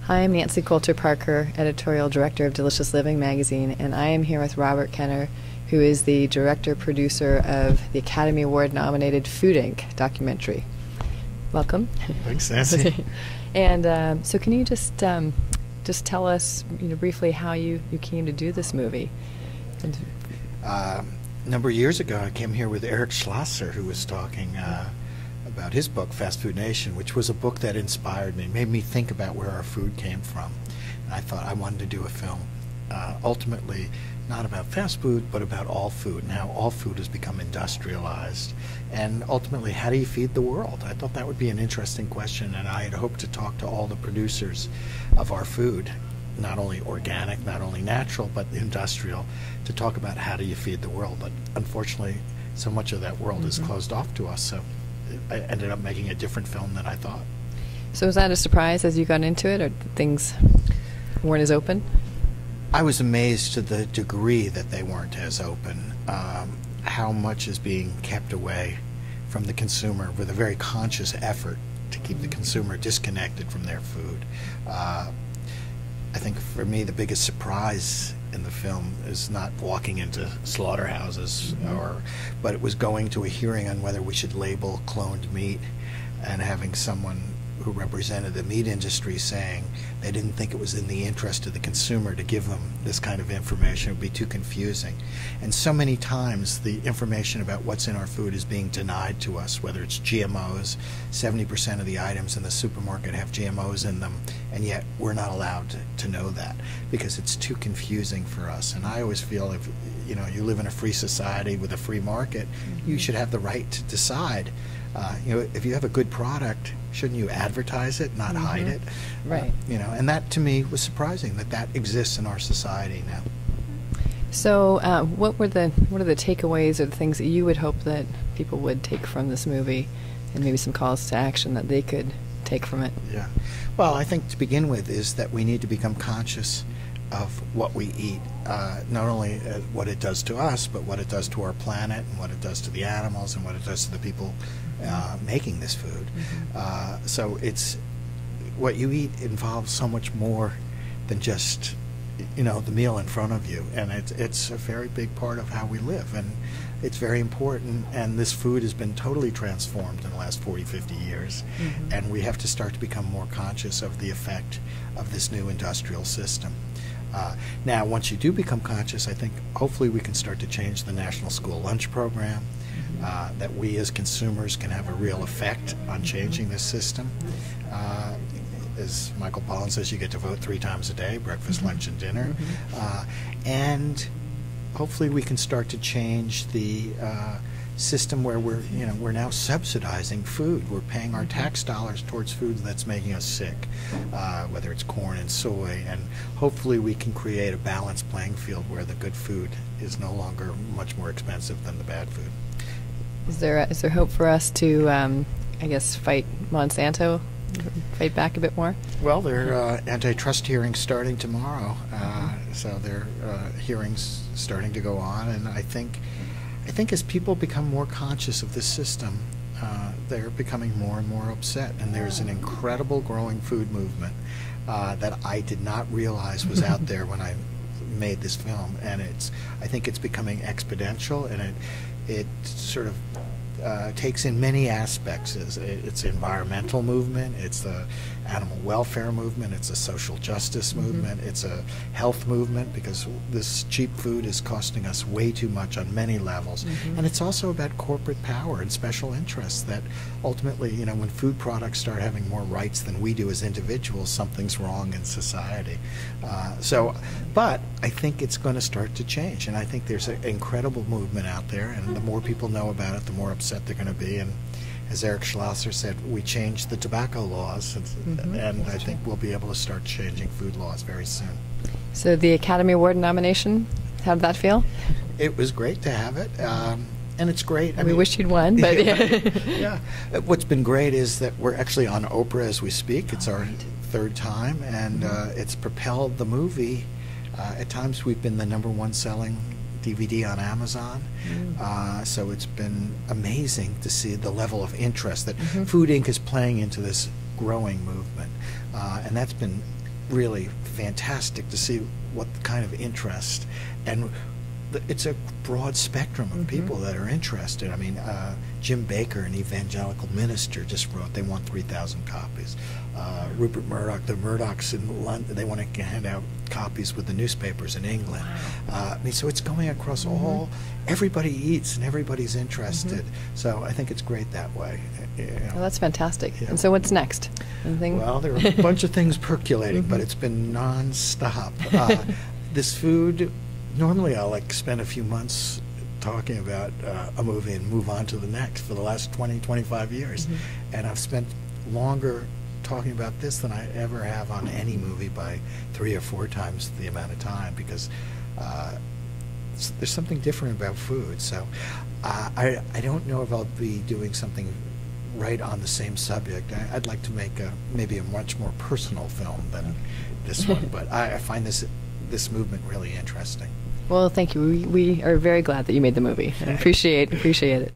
Hi, I'm Nancy Coulter-Parker, Editorial Director of Delicious Living magazine, and I am here with Robert Kenner, who is the director-producer of the Academy Award-nominated Food Inc. documentary. Welcome. Thanks, Nancy. And so can you just tell us briefly how you came to do this movie? A number of years ago, I came here with Eric Schlosser, who was talking about his book, Fast Food Nation, which was a book that inspired me, made me think about where our food came from. And I thought I wanted to do a film, ultimately not about fast food, but about all food and how all food has become industrialized. And ultimately, how do you feed the world? I thought that would be an interesting question, and I had hoped to talk to all the producers of our food, not only organic, not only natural, but industrial, to talk about how do you feed the world. But unfortunately, so much of that world is closed off to us, so I ended up making a different film than I thought. So was that a surprise as you got into it, or things weren't as open? I was amazed to the degree that they weren't as open, how much is being kept away from the consumer with a very conscious effort to keep the consumer disconnected from their food. I think for me the biggest surprise in the film is not walking into slaughterhouses, but it was going to a hearing on whether we should label cloned meat, and having someone who represented the meat industry saying they didn't think it was in the interest of the consumer to give them this kind of information. It would be too confusing. And so many times the information about what's in our food is being denied to us, whether it's GMOs. 70% of the items in the supermarket have GMOs in them, and yet we're not allowed to know that because it's too confusing for us. And I always feel if you live in a free society with a free market, you should have the right to decide. If you have a good product, shouldn't you advertise it, not hide it? Right. And that to me was surprising that exists in our society now. So, what are the takeaways or the things that you would hope that people would take from this movie, and maybe some calls to action that they could take from it? Yeah. Well, I think to begin with is that we need to become conscious of what we eat, not only what it does to us, but what it does to our planet, and what it does to the animals, and what it does to the people making this food. So it's what you eat involves so much more than just the meal in front of you, and it's a very big part of how we live, and it's very important. And this food has been totally transformed in the last 40-50 years, and we have to start to become more conscious of the effect of this new industrial system. Now, once you do become conscious, I think hopefully we can start to change the National School Lunch Program, that we as consumers can have a real effect on changing this system. As Michael Pollan says, you get to vote 3 times a day, breakfast, lunch, and dinner. And hopefully we can start to change the system where we're now subsidizing food. We're paying our tax dollars towards food that's making us sick, whether it's corn and soy, and hopefully we can create a balanced playing field where the good food is no longer much more expensive than the bad food. Is there hope for us to, fight Monsanto, fight back a bit more? Well, there are antitrust hearings starting tomorrow, so there are hearings starting to go on, and I think as people become more conscious of this system, they're becoming more and more upset. And there's an incredible growing food movement that I did not realize was out there when I made this film. And I think it's becoming exponential, and it sort of takes in many aspects. It's an environmental movement, it's the animal welfare movement, it's a social justice movement, it's a health movement, because this cheap food is costing us way too much on many levels. And it's also about corporate power and special interests that ultimately, when food products start having more rights than we do as individuals, something's wrong in society. But I think it's going to start to change, and I think there's an incredible movement out there, and the more people know about it, the more upset they're going to be. And as Eric Schlosser said, we changed the tobacco laws, and I think we'll be able to start changing food laws very soon. So the Academy Award nomination, how did that feel? It was great to have it, and it's great. We wish you'd won, but yeah. What's been great is that we're actually on Oprah as we speak. It's our 3rd time, and it's propelled the movie. At times we've been the #1 selling DVD on Amazon. So it's been amazing to see the level of interest that Food Inc. is playing into this growing movement. And that's been really fantastic to see what kind of interest, and it's a broad spectrum of people that are interested. I mean, Jim Baker, an evangelical minister, just wrote they want 3,000 copies. Rupert Murdoch, the Murdochs in London, they want to hand out copies with the newspapers in England. I mean, so it's going across all. Everybody eats and everybody's interested. So I think it's great that way. You know. Well, that's fantastic. Yeah. And so what's next? Anything? Well, there are a bunch of things percolating, but it's been nonstop. This food, normally I'll like spend a few months talking about a movie and move on to the next for the last 20, 25 years. And I've spent longer talking about this than I ever have on any movie by 3 or 4 times the amount of time, because there's something different about food. So I don't know if I'll be doing something right on the same subject. I'd like to make maybe a much more personal film than this one, but I find this movement really interesting. Well, thank you. We are very glad that you made the movie. I appreciate it.